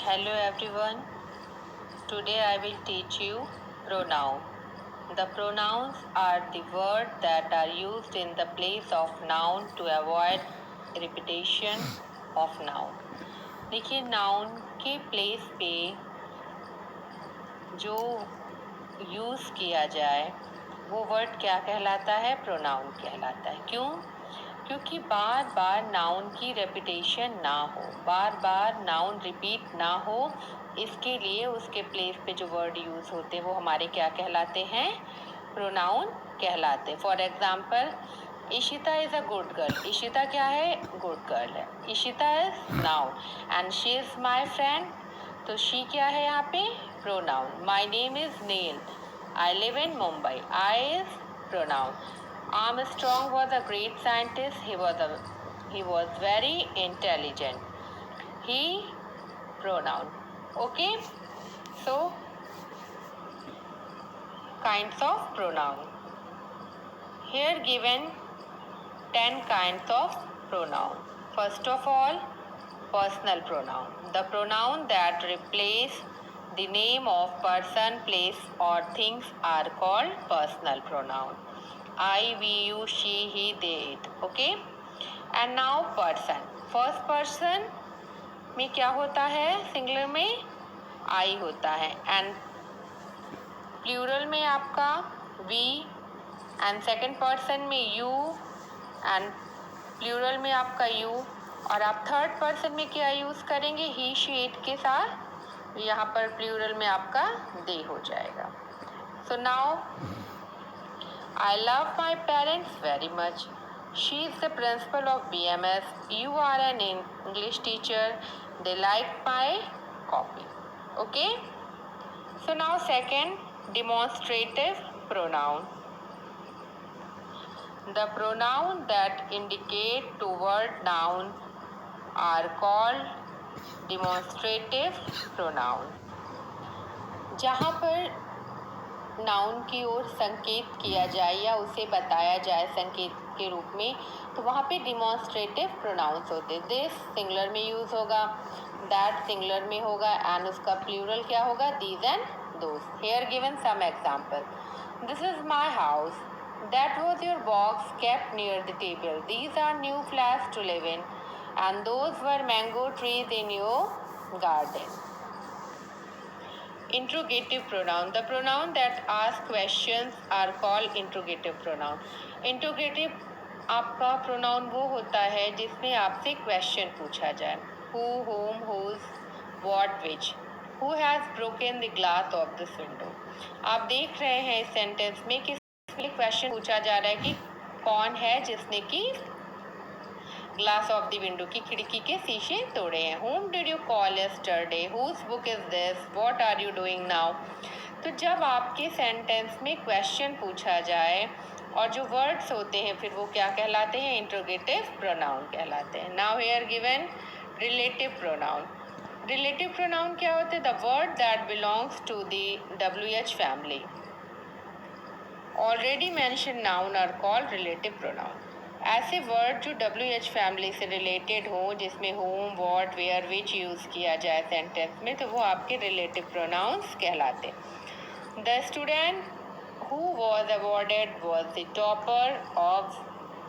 Hello everyone. Today I will teach you pronoun. The pronouns are the words that are used in the place of noun to avoid repetition of noun. देखिए noun के place पे जो use किया जाए वो word क्या कहलाता है? प्रोनाउन कहलाता है। क्यों? क्योंकि बार बार नाउन की रेपिटेशन ना हो, बार बार नाउन रिपीट ना हो, इसके लिए उसके प्लेस पे जो वर्ड यूज़ होते हैं वो हमारे क्या कहलाते हैं? प्रोनाउन कहलाते। For example, Ishita is a good girl. Ishita क्या है? गुड गर्ल है। Ishita is noun and she is my friend, तो शी क्या है यहाँ पे? Pronoun. My name is Neel, I live in Mumbai, I is pronoun. Armstrong was a great scientist. He was very intelligent. He pronoun. Okay. So kinds of pronoun. Here given 10 kinds of pronoun. First of all, personal pronoun. The pronoun that replace the name of person, place or things are called personal pronoun. I, we, you, she, he, they, it. Okay. And now person. First person में क्या होता है? Singular में I होता है and plural में आपका we and second person में you and प्लूरल में आपका you, और आप थर्ड पर्सन में क्या यूज़ करेंगे? he, she, it के साथ। यहाँ पर प्लूरल में आपका they हो जाएगा। So now I love my parents very much. She is the principal of BMS. You are an English teacher. They like my copy. Okay? So now second, demonstrative pronoun. The pronoun that indicate toward noun are called demonstrative pronoun. जहाँ पर noun की ओर संकेत किया जाए या उसे बताया जाए संकेत के रूप में, तो वहाँ पे डिमॉन्स्ट्रेटिव प्रोनाउंस होते हैं। दिस सिंगुलर में यूज़ होगा, दैट सिंगुलर में होगा एंड उसका प्लूरल क्या होगा? These and those. Here given some example. This is my house, that was your box kept near the table, these are new flats to live in and those were mango trees in your garden. Interrogative pronoun. The pronoun that ask questions are called interrogative pronoun. Interrogative आपका pronoun वो होता है जिसमें आपसे question पूछा जाए। Who, whom, whose, what, which. Who has broken the glass of this window? आप देख रहे हैं इस सेंटेंस में कि क्वेश्चन पूछा जा रहा है कि कौन है जिसने की ग्लास ऑफ द विंडो की खिड़की के शीशे तोड़े हैं। Whom did you call yesterday? Whose book is this? What are you doing now? तो जब आपके सेंटेंस में क्वेश्चन पूछा जाए और जो वर्ड्स होते हैं फिर वो क्या कहलाते हैं? इंट्रोगेटिव प्रोनाउन कहलाते हैं। Now here given relative pronoun. Relative pronoun क्या होते हैं? The word that belongs to the WH family. Already mention noun are called relative pronoun. ऐसे वर्ड जो WH फैमिली से रिलेटेड हो, जिसमें whom, what, where, which use किया जाए सेंटेंस में, तो वो आपके रिलेटिव प्रोनाउंस कहलाते। The student who was awarded was the topper of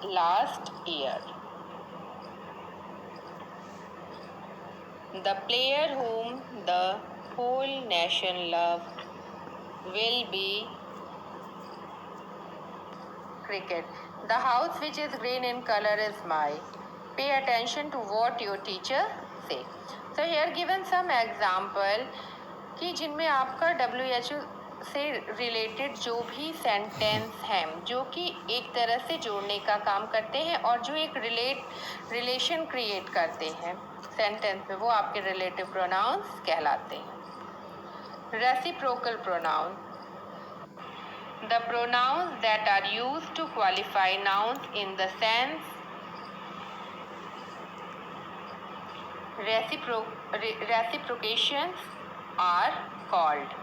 last year. The player whom the whole nation loved will be cricket. The house which is green in color is my. Pay attention to what your teacher say. So here given some example कि जिनमें आपका WHO से related जो भी sentence हैं जो कि एक तरह से जोड़ने का काम करते हैं और जो एक रिलेशन क्रिएट करते हैं सेंटेंस में, वो आपके रिलेटिव प्रोनाउंस कहलाते हैं। Reciprocal pronoun. The pronouns that are used to qualify nouns in the sense reciprocations are called.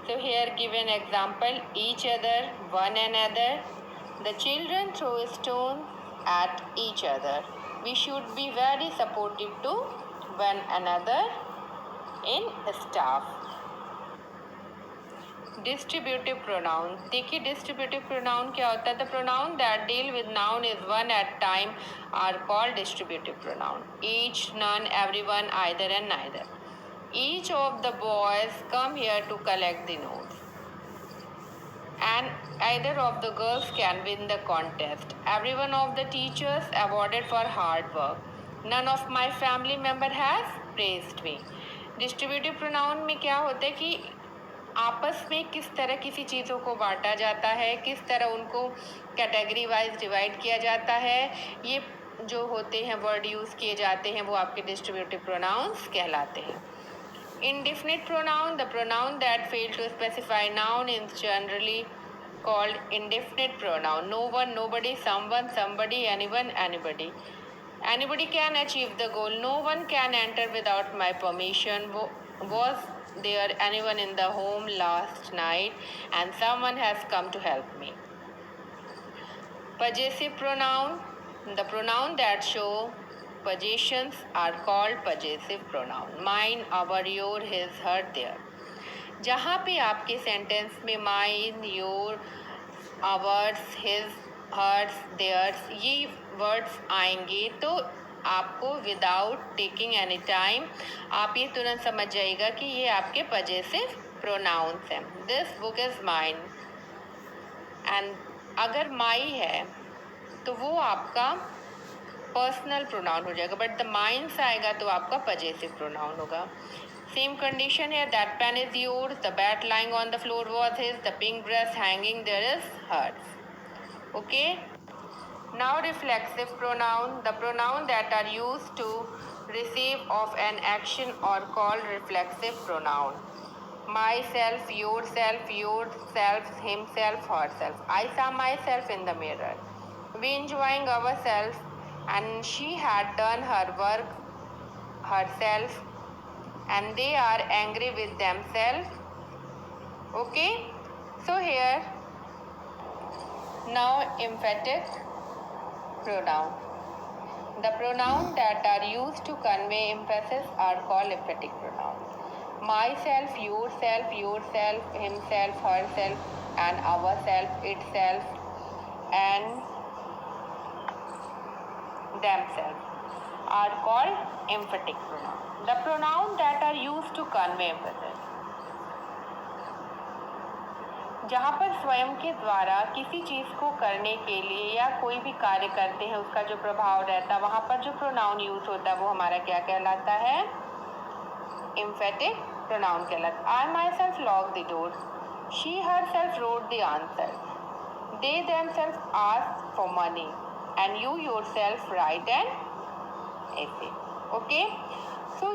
So here given example, each other, one another. The children throw stones at each other. We should be very supportive to one another. in staff. Distributive pronoun. देखिए distributive pronoun क्या होता है? The pronoun that deal with noun is one at time are called distributive pronoun. Each, none, everyone, either and neither. Each of the boys come here to collect the notes. And either of the girls can win the contest. Every one of the teachers awarded for hard work. None of my family member has praised me. Distributive pronoun में क्या होता है कि आपस में किस तरह किसी चीज़ों को बांटा जाता है, किस तरह उनको कैटेगरी वाइज डिवाइड किया जाता है, ये जो होते हैं वर्ड यूज़ किए जाते हैं वो आपके डिस्ट्रीब्यूटिव प्रोनाउंस कहलाते हैं. Indefinite pronoun, the pronoun that fail to specify noun is generally called indefinite pronoun. No one, nobody, someone, somebody, anyone, anybody. Anybody can achieve the goal. No one can enter without my permission. Was there anyone in the home last night? And someone has come to help me. Possessive pronoun, the pronoun that show possessions are called possessive pronoun. Mine, our, your, his, her, their. जहाँ पे आपके sentence में mine, your, ours, his, hers, theirs ये words आएंगे तो आपको without taking any time आप ये तुरंत समझ जाइएगा कि ये आपके पजेसिव प्रोनाउंस हैं. This book is mine. And अगर माई है तो वो आपका पर्सनल प्रोनाउन हो जाएगा, बट द माइंस आएगा तो आपका पजेसिव प्रोनाउन होगा. Same condition here. That pen is yours. The bat lying on the floor was his. The pink dress hanging there is hers. Okay. Now reflexive pronoun. The pronoun that are used to receive of an action or called reflexive pronoun. Myself, yourself, himself, herself. I saw myself in the mirror. We enjoying ourselves, and she had done her work herself. And they are angry with themselves. Okay, so here now emphatic pronoun. The pronoun that are used to convey emphasis are called emphatic pronouns. Myself, yourself, himself, herself, and ourself, itself, and themselves are called emphatic pronouns. The pronoun that are used to convey emphasis. जहाँ पर स्वयं के द्वारा किसी चीज़ को करने के लिए या कोई भी कार्य करते हैं उसका जो प्रभाव रहता है वहाँ पर जो प्रोनाउन यूज होता है वो हमारा क्या कहलाता है? एम्फेटिक प्रोनाउन कहलाता है. I myself locked the door. She herself wrote the answer. They themselves asked for money. And you yourself write an essay. Okay? So